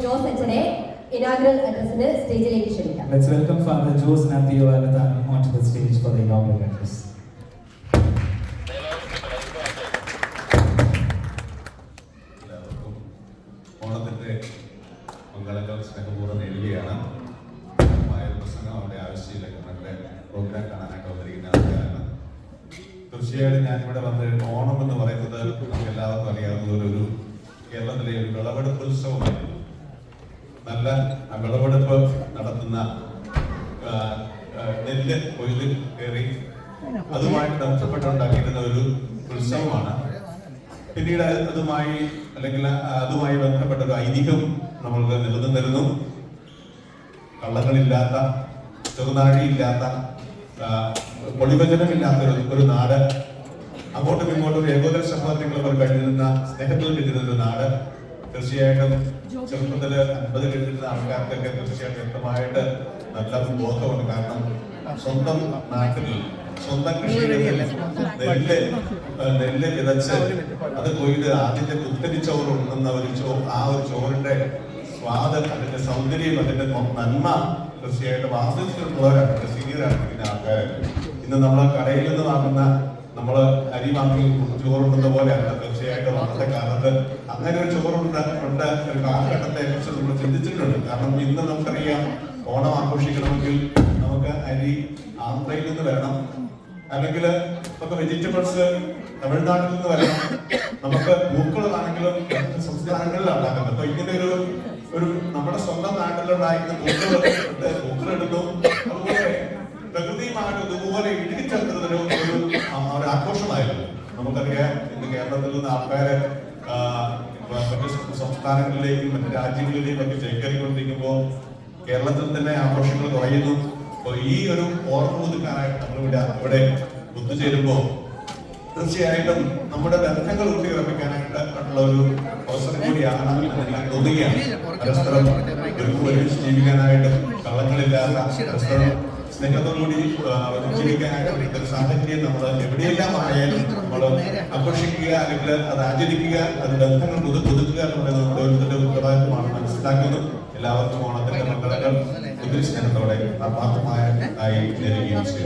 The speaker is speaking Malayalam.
ജോസ് അച്ഛനെ inaugural address-ന് സ്റ്റേജിലേക്ക് ക്ഷണിക്കാം. Let's welcome Father Jose Natio Avathanam onto the stage for the inaugural address. ഓണത്തിന്റെ മംഗളങ്ങൾ സ്നേഹപൂർവ്വം നേടുകയാണ്. പ്രസംഗം അവിടെ ആവശ്യമില്ല, നമ്മുടെ പ്രോഗ്രാം കാണാനായിട്ട് വന്നിരിക്കുന്ന ആൾക്കാരാണ്. തീർച്ചയായിട്ടും ഞാനിവിടെ വന്ന് ഓണം എന്ന് പറയുന്നത് നമുക്ക് എല്ലാവർക്കും അറിയാവുന്ന ഒരു കേരളത്തിലെ ഒരു വിളവെടുപ്പ് ഉത്സവമായിരുന്നു. നല്ല വിളവെടുപ്പ് നടത്തുന്ന നെല്ല് കൊയ്ത് കയറി അതുമായിട്ട് ബന്ധപ്പെട്ടുണ്ടാക്കിയിരുന്ന ഒരു ഉത്സവമാണ്. പിന്നീട് അതുമായി അല്ലെങ്കിൽ അതുമായി ബന്ധപ്പെട്ട ഒരു ഐതിഹ്യം നമ്മൾക്ക് നിലനിന്നിരുന്നു. കള്ളങ്ങളില്ലാത്ത, ചെറുനാഴിയില്ലാത്ത, പൊളിവചനമില്ലാത്ത ഒരു നാട്, അങ്ങോട്ടും ഇങ്ങോട്ടും ഒരു ഏകോദര സഹോദരങ്ങൾ അവർ കഴിഞ്ഞിരുന്ന സ്നേഹത്തിൽ കിട്ടിയിരുന്ന ഒരു നാട്. തീർച്ചയായിട്ടും ചെറുപ്പത്തില് 50 കിട്ടുന്ന ആൾക്കാർക്കൊക്കെ തീർച്ചയായിട്ടും വ്യക്തമായിട്ട് നല്ല ബോധമുണ്ട്. കാരണം സ്വന്തം നാട്ടിൽ സ്വന്തം കൃഷിയിടത്തിൽ നെല്ല് വിതച്ച് അത് കൊയ്ത് ആദ്യത്തെ കുത്തരി ചോറ് ഉണ്ടെന്ന ഒരു ചോറിന്റെ സ്വാദ്, അതിന്റെ സൗന്ദര്യം, അതിന്റെ നന്മ തീർച്ചയായിട്ടും ആസ്വദിച്ചിട്ടുള്ളവരാണ് സീനിയറായിരിക്കുന്ന ആൾക്കാർ. ഇന്ന് നമ്മൾ കടയിൽ നിന്ന് വാങ്ങുന്ന നമ്മള് അരി വാങ്ങി ചോറുണ്ടെന്ന പോലെയാണ് തീർച്ചയായിട്ടും അന്നത്തെ കാലത്ത് അങ്ങനെ ഒരു ചോറുണ്ട് ഒരു കാലഘട്ടത്തെ കുറിച്ച് നമ്മൾ ചിന്തിച്ചിട്ടുണ്ട്. കാരണം ഇന്ന് നമുക്കറിയാം, ഓണം ആഘോഷിക്കണമെങ്കിൽ നമുക്ക് അരി ആന്ധ്രയിൽ നിന്ന് വരണം, അല്ലെങ്കിൽ നമുക്ക് വെജിറ്റബിൾസ് തമിഴ്നാട്ടിൽ നിന്ന് വരണം, നമുക്ക് പൂക്കളാണെങ്കിലും സംസ്ഥാനങ്ങളിൽ ഉണ്ടാക്കുന്നത്. അപ്പൊ ഇങ്ങനെ ഒരു നമ്മുടെ സ്വന്തം നാട്ടിലുണ്ടായിരുന്ന പൂക്കളെടുത്തു. അതുപോലെ പ്രകൃതിയുമായിട്ട് ഇതുപോലെ ഇടുക്കിച്ചേർന്നൊരു ആഘോഷമായിരുന്നു. നമുക്കറിയാം, ഇന്ന് കേരളത്തിൽ നിന്ന് ആൾക്കാര് മറ്റു സംസ്ഥാനങ്ങളിലേക്കും മറ്റു രാജ്യങ്ങളിലേക്കും ഒക്കെ ചേക്കേറിക്കൊണ്ടിരിക്കുമ്പോൾ കേരളത്തിൽ തന്നെ ആഘോഷങ്ങൾ കുറയുന്നു. അപ്പൊ ഈ ഒരു ഓർമ്മ പുതുക്കാനായിട്ട് നമ്മളിവിടെ ഒത്തുചേരുമ്പോൾ തീർച്ചയായിട്ടും നമ്മുടെ ബന്ധങ്ങൾ ഊട്ടിയുറപ്പിക്കാനായിട്ടുള്ള ഒരു അവസരം കൂടിയാണ് ഞാൻ തോന്നുകയാണ്. പരസ്പരം ഒരുമിച്ച് ജീവിക്കാനായിട്ടും കള്ളങ്ങളില്ലാത്ത പരസ്പരം സ്നേഹത്തോടുകൂടി ജീവിക്കാനായിട്ട് ഒരു സാഹചര്യം നമ്മൾ എവിടെയെല്ലാം ആയാലും നമ്മൾ ആഘോഷിക്കുക, അല്ലെങ്കിൽ അത് ആചരിക്കുക, അത് ബന്ധങ്ങൾ പുതുക്കുക എന്നുള്ളത് നമ്മുടെ ഓരോരുത്തരുടെ ഉത്തരവാദിത്വമാണ് മനസ്സിലാക്കുന്നത്. എല്ലാവർക്കും ഓണത്തിന്റെ മംഗളങ്ങൾ ഒത്തിരി സ്നേഹത്തോടെ ആത്മാർത്ഥമായി നേരുകയും ചെയ്യും.